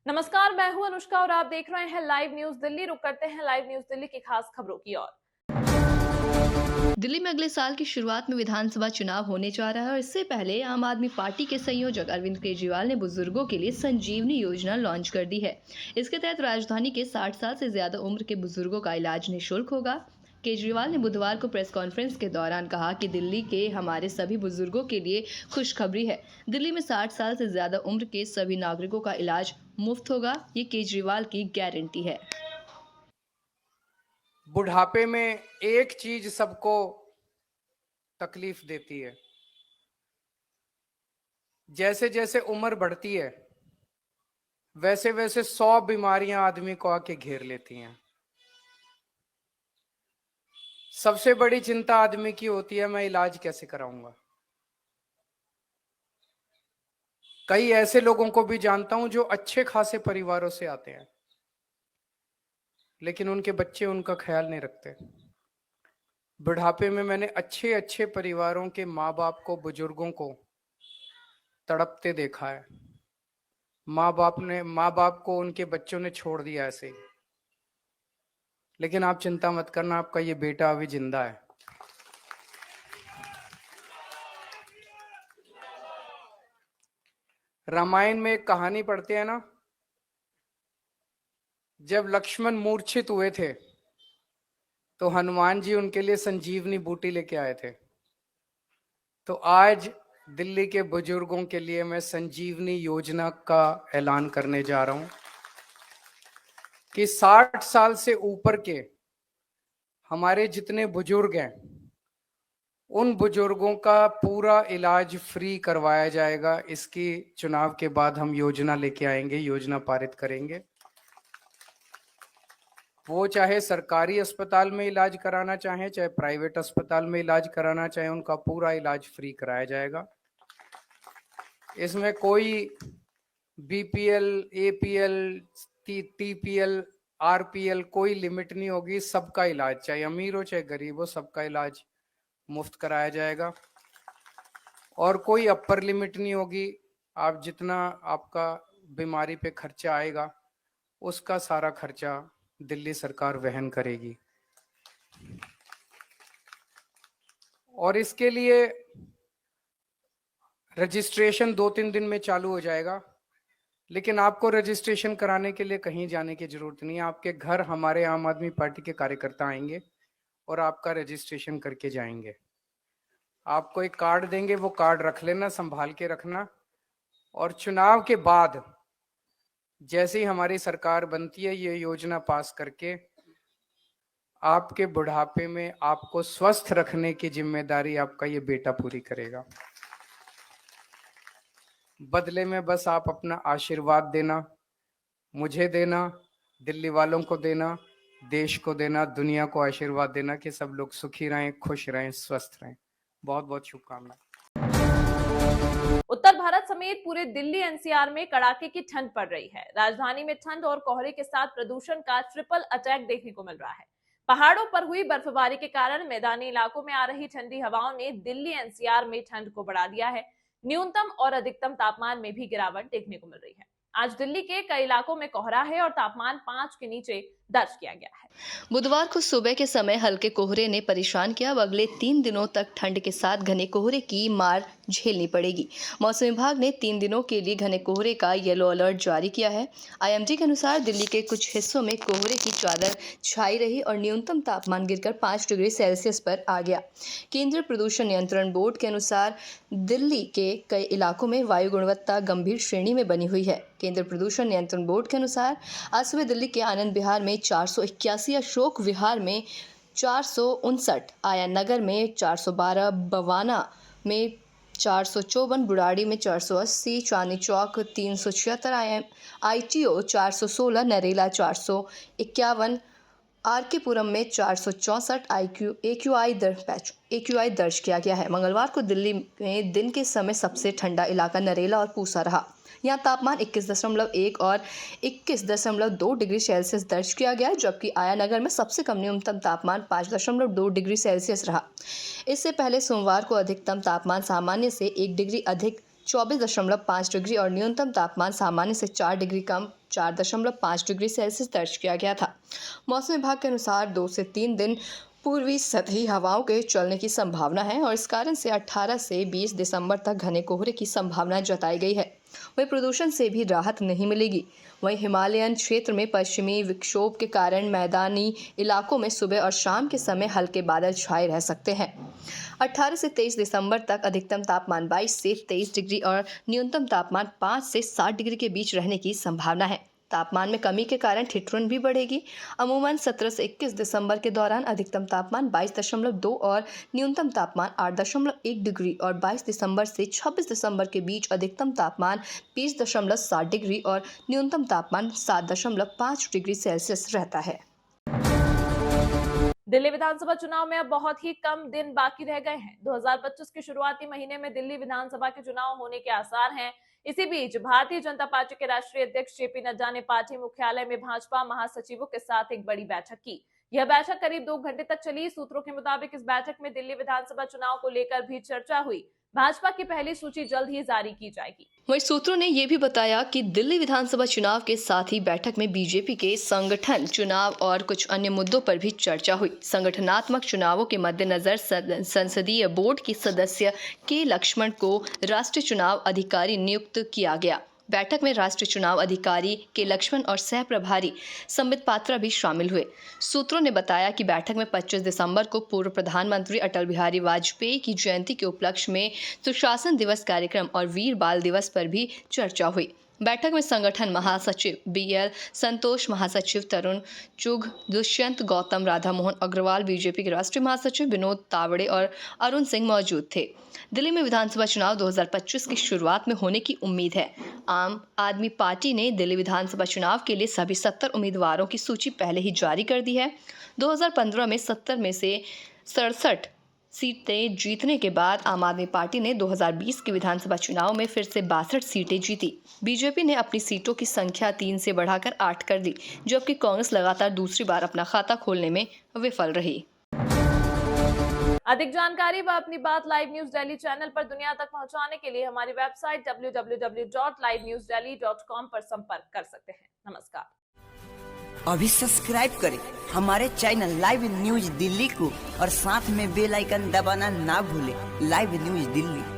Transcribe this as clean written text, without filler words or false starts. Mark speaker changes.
Speaker 1: नमस्कार, मैं हूं अनुष्का और आप देख रहे हैं लाइव न्यूज दिल्ली। रुक करते हैं लाइव न्यूज दिल्ली की खास खबरों की ओर।
Speaker 2: दिल्ली में अगले साल की शुरुआत में विधानसभा चुनाव होने जा रहा है और इससे पहले आम आदमी पार्टी के संयोजक अरविंद केजरीवाल ने बुजुर्गों के लिए संजीवनी योजना लॉन्च कर दी है। इसके तहत राजधानी के 60 साल से ज्यादा उम्र के बुजुर्गों का इलाज निःशुल्क होगा। केजरीवाल ने बुधवार को प्रेस कॉन्फ्रेंस के दौरान कहा कि दिल्ली के हमारे सभी बुजुर्गों के लिए खुशखबरी है। दिल्ली में 60 साल से ज्यादा उम्र के सभी नागरिकों का इलाज मुफ्त होगा। ये केजरीवाल की गारंटी है।
Speaker 3: बुढ़ापे में एक चीज सबको तकलीफ देती है। जैसे जैसे उम्र बढ़ती है वैसे वैसे 100 बीमारियां आदमी को आके घेर लेती हैं। सबसे बड़ी चिंता आदमी की होती है, मैं इलाज कैसे कराऊंगा। कई ऐसे लोगों को भी जानता हूं जो अच्छे खासे परिवारों से आते हैं, लेकिन उनके बच्चे उनका ख्याल नहीं रखते। बुढ़ापे में मैंने अच्छे अच्छे परिवारों के माँ बाप को, बुजुर्गों को तड़पते देखा है। माँ बाप को उनके बच्चों ने छोड़ दिया ऐसे ही। लेकिन आप चिंता मत करना, आपका ये बेटा अभी जिंदा है। रामायण में एक कहानी पढ़ते हैं ना, जब लक्ष्मण मूर्छित हुए थे तो हनुमान जी उनके लिए संजीवनी बूटी लेके आए थे। तो आज दिल्ली के बुजुर्गों के लिए मैं संजीवनी योजना का ऐलान करने जा रहा हूं कि 60 साल से ऊपर के हमारे जितने बुजुर्ग हैं उन बुजुर्गों का पूरा इलाज फ्री करवाया जाएगा। इसकी चुनाव के बाद हम योजना लेके आएंगे, योजना पारित करेंगे। वो चाहे सरकारी अस्पताल में इलाज कराना चाहे, चाहे प्राइवेट अस्पताल में इलाज कराना चाहे, उनका पूरा इलाज फ्री कराया जाएगा। इसमें कोई बीपीएल, एपीएल, टीपीएल, आरपीएल कोई लिमिट नहीं होगी। सबका इलाज, चाहे अमीर हो चाहे गरीब हो, सबका इलाज मुफ्त कराया जाएगा। और कोई अपर लिमिट नहीं होगी। आप जितना आपका बीमारी पे खर्चा आएगा उसका सारा खर्चा दिल्ली सरकार वहन करेगी। और इसके लिए रजिस्ट्रेशन 2-3 दिन में चालू हो जाएगा। लेकिन आपको रजिस्ट्रेशन कराने के लिए कहीं जाने की जरूरत नहीं है। आपके घर हमारे आम आदमी पार्टी के कार्यकर्ता आएंगे और आपका रजिस्ट्रेशन करके जाएंगे। आपको एक कार्ड देंगे, वो कार्ड रख लेना, संभाल के रखना। और चुनाव के बाद जैसे ही हमारी सरकार बनती है, ये योजना पास करके आपके बुढ़ापे में आपको स्वस्थ रखने की जिम्मेदारी आपका ये बेटा पूरी करेगा। बदले में बस आप अपना आशीर्वाद देना, मुझे देना, दिल्ली वालों को देना, देश को देना, दुनिया को आशीर्वाद देना कि सब लोग सुखी रहें, खुश रहें, स्वस्थ रहें। बहुत बहुत शुभकामनाएं।
Speaker 1: उत्तर भारत समेत पूरे दिल्ली एनसीआर में कड़ाके की ठंड पड़ रही है। राजधानी में ठंड और कोहरे के साथ प्रदूषण का ट्रिपल अटैक देखने को मिल रहा है। पहाड़ों पर हुई बर्फबारी के कारण मैदानी इलाकों में आ रही ठंडी हवाओं ने दिल्ली एनसीआर में ठंड को बढ़ा दिया है। न्यूनतम और अधिकतम तापमान में भी गिरावट देखने को मिल रही है। आज दिल्ली के कई इलाकों में कोहरा है और तापमान 5 के नीचे दर्ज किया गया है।
Speaker 2: बुधवार को सुबह के समय हल्के कोहरे ने परेशान किया। अब अगले 3 दिनों तक ठंड के साथ घने कोहरे की मार झेलनी पड़ेगी। मौसम विभाग ने 3 दिनों के लिए घने कोहरे का येलो अलर्ट जारी किया है। आईएमडी के अनुसार दिल्ली के कुछ हिस्सों में कोहरे की चादर छाई रही और न्यूनतम तापमान गिरकर 5 डिग्री सेल्सियस पर आ गया। केंद्रीय प्रदूषण नियंत्रण बोर्ड के अनुसार दिल्ली के कई इलाकों में वायु गुणवत्ता गंभीर श्रेणी में बनी हुई है। केंद्रीय प्रदूषण नियंत्रण बोर्ड के अनुसार आज सुबह दिल्ली के आनंद विहार में 481, अशोक विहार में 459, आया नगर में 412, बवाना में 454, बुराड़ी में 480, चांदनी चौक 376, आईटीओ 416, नरेला 451, आरके पुरम में 464 एक्यूआई दर्ज किया गया है। मंगलवार को दिल्ली में दिन के समय सबसे ठंडा इलाका नरेला और पूसा रहा। यहाँ तापमान 21.1 और 21.2 डिग्री सेल्सियस दर्ज किया गया, जबकि आयानगर में सबसे कम न्यूनतम तापमान 5.2 डिग्री सेल्सियस रहा। इससे पहले सोमवार को अधिकतम तापमान सामान्य से 1 डिग्री अधिक 24.5 डिग्री और न्यूनतम तापमान सामान्य से 4 डिग्री कम 4.5 डिग्री सेल्सियस दर्ज किया गया था। मौसम विभाग के अनुसार 2 से 3 दिन पूर्वी सतही हवाओं के चलने की संभावना है और इस कारण से 18 से 20 दिसंबर तक घने कोहरे की संभावना जताई गई है। वहीं प्रदूषण से भी राहत नहीं मिलेगी। वहीं हिमालयन क्षेत्र में पश्चिमी विक्षोभ के कारण मैदानी इलाकों में सुबह और शाम के समय हल्के बादल छाए रह सकते हैं। 18 से 23 दिसंबर तक अधिकतम तापमान 22 से 23 डिग्री और न्यूनतम तापमान 5 से 7 डिग्री के बीच रहने की संभावना है। तापमान में कमी के कारण ठिठुरन भी बढ़ेगी। अमूमन 17 से 21 दिसंबर के दौरान अधिकतम तापमान 22.2 और न्यूनतम तापमान 8.1 डिग्री और 22 दिसंबर से 26 दिसंबर के बीच अधिकतम तापमान 20.7 डिग्री और न्यूनतम तापमान 7.5 डिग्री सेल्सियस रहता है।
Speaker 1: दिल्ली विधानसभा चुनाव में अब बहुत ही कम दिन बाकी रह गए हैं। 2025 के शुरुआती महीने में दिल्ली विधानसभा के चुनाव होने के आसार हैं। इसी बीच भारतीय जनता पार्टी के राष्ट्रीय अध्यक्ष जेपी नड्डा ने पार्टी मुख्यालय में भाजपा महासचिवों के साथ एक बड़ी बैठक की। यह बैठक करीब 2 घंटे तक चली। सूत्रों के मुताबिक इस बैठक में दिल्ली विधानसभा चुनाव को लेकर भी चर्चा हुई। भाजपा की पहली सूची जल्द ही जारी की जाएगी।
Speaker 2: वहीं सूत्रों ने यह भी बताया कि दिल्ली विधानसभा चुनाव के साथ ही बैठक में बीजेपी के संगठन, चुनाव और कुछ अन्य मुद्दों पर भी चर्चा हुई। संगठनात्मक चुनावों के मद्देनजर संसदीय बोर्ड के सदस्य के लक्ष्मण को राष्ट्रीय चुनाव अधिकारी नियुक्त किया गया। बैठक में राष्ट्रीय चुनाव अधिकारी के लक्ष्मण और सह प्रभारी संबित पात्रा भी शामिल हुए। सूत्रों ने बताया कि बैठक में 25 दिसंबर को पूर्व प्रधानमंत्री अटल बिहारी वाजपेयी की जयंती के उपलक्ष्य में सुशासन दिवस कार्यक्रम और वीर बाल दिवस पर भी चर्चा हुई। बैठक में संगठन महासचिव बीएल संतोष, महासचिव तरुण चुघ, दुष्यंत गौतम, राधा मोहन अग्रवाल, बीजेपी के राष्ट्रीय महासचिव विनोद तावड़े और अरुण सिंह मौजूद थे। दिल्ली में विधानसभा चुनाव 2025 की शुरुआत में होने की उम्मीद है। आम आदमी पार्टी ने दिल्ली विधानसभा चुनाव के लिए सभी 70 उम्मीदवारों की सूची पहले ही जारी कर दी है। 2015 में 70 में से 67 सीटें जीतने के बाद आम आदमी पार्टी ने 2020 के विधानसभा चुनाव में फिर से 62 सीटें जीती। बीजेपी ने अपनी सीटों की संख्या 3 से बढ़ाकर 8 कर दी, जबकि कांग्रेस लगातार दूसरी बार अपना खाता खोलने में विफल रही।
Speaker 1: अधिक जानकारी व अपनी बात लाइव न्यूज दिल्ली चैनल पर दुनिया तक पहुंचाने के लिए हमारी वेबसाइट www.liveNewsDelhi.com पर संपर्क कर सकते हैं। नमस्कार।
Speaker 4: अभी सब्सक्राइब करें हमारे चैनल लाइव न्यूज दिल्ली को और साथ में बेल आइकन दबाना ना भूलें। Live news Delhi.